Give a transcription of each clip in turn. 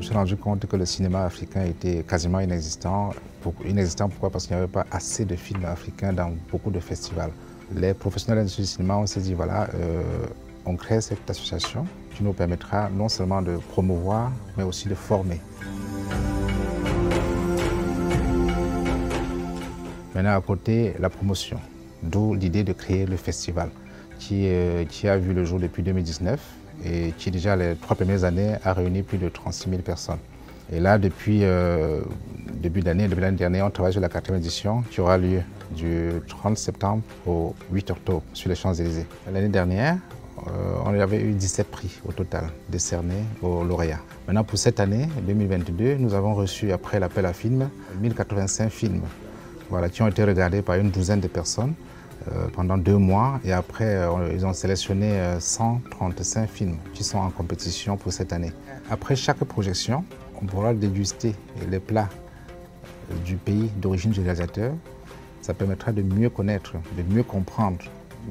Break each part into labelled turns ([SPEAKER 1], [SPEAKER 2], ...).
[SPEAKER 1] suis rendu compte que le cinéma africain était quasiment inexistant. Pourquoi? Parce qu'il n'y avait pas assez de films africains dans beaucoup de festivals. Les professionnels de l'industrie du cinéma, on s'est dit, voilà, on crée cette association qui nous permettra non seulement de promouvoir, mais aussi de former. Maintenant, à côté, la promotion, d'où l'idée de créer le festival qui a vu le jour depuis 2019 et qui déjà les 3 premières années a réuni plus de 36 000 personnes. Et là, depuis début l'année dernière, on travaille sur la 4e édition qui aura lieu du 30 septembre au 8 octobre sur les Champs-Élysées. L'année dernière, on avait eu 17 prix au total décernés aux lauréats. Maintenant, pour cette année, 2022, nous avons reçu, après l'appel à films, 1085 films. Voilà, qui ont été regardés par une douzaine de personnes pendant 2 mois. Et après, ils ont sélectionné 135 films qui sont en compétition pour cette année. Après chaque projection, on pourra déguster les plats du pays d'origine du réalisateur. Ça permettra de mieux connaître, de mieux comprendre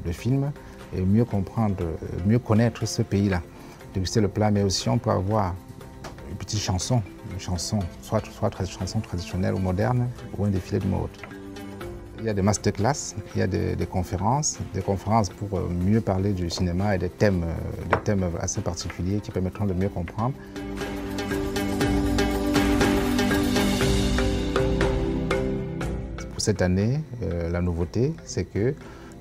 [SPEAKER 1] le film et mieux connaître ce pays-là. Déguster le plat, mais aussi on peut avoir une petite chanson, soit chanson traditionnelle ou moderne, ou un défilé de mode. Il y a des masterclass, il y a des conférences pour mieux parler du cinéma et des thèmes assez particuliers qui permettront de mieux comprendre. Pour cette année, la nouveauté, c'est que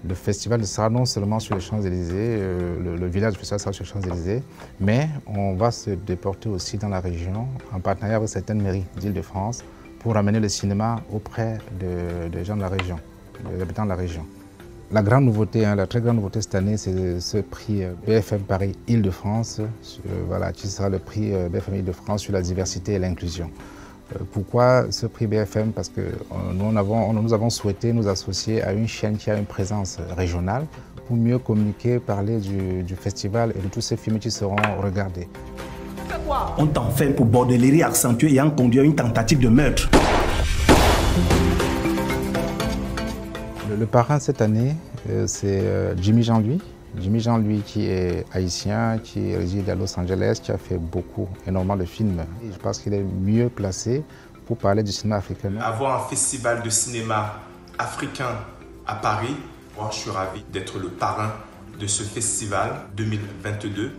[SPEAKER 1] le festival sera non seulement sur les Champs-Élysées, le village du festival sera sur les Champs-Élysées, mais on va se déporter aussi dans la région en partenariat avec certaines mairies d'Île-de-France pour ramener le cinéma auprès des gens de la région, des habitants de la région. La grande nouveauté, la très grande nouveauté cette année, c'est ce prix BFM Paris Île-de-France, voilà, qui sera le prix BFM Île-de-France sur la diversité et l'inclusion. Pourquoi ce prix BFM? Parce que nous avons souhaité nous associer à une chaîne qui a une présence régionale pour mieux communiquer, parler du festival et de tous ces films qui seront regardés.
[SPEAKER 2] On t'enferme pour bordellerie accentuée et en conduire une tentative de meurtre.
[SPEAKER 1] Le parrain cette année, c'est Jimmy Jean-Louis. Jimmy Jean-Louis qui est haïtien, qui réside à Los Angeles, qui a fait énormément de films. Et je pense qu'il est mieux placé pour parler du cinéma africain.
[SPEAKER 3] Avoir un festival de cinéma africain à Paris, moi je suis ravi d'être le parrain de ce festival 2022.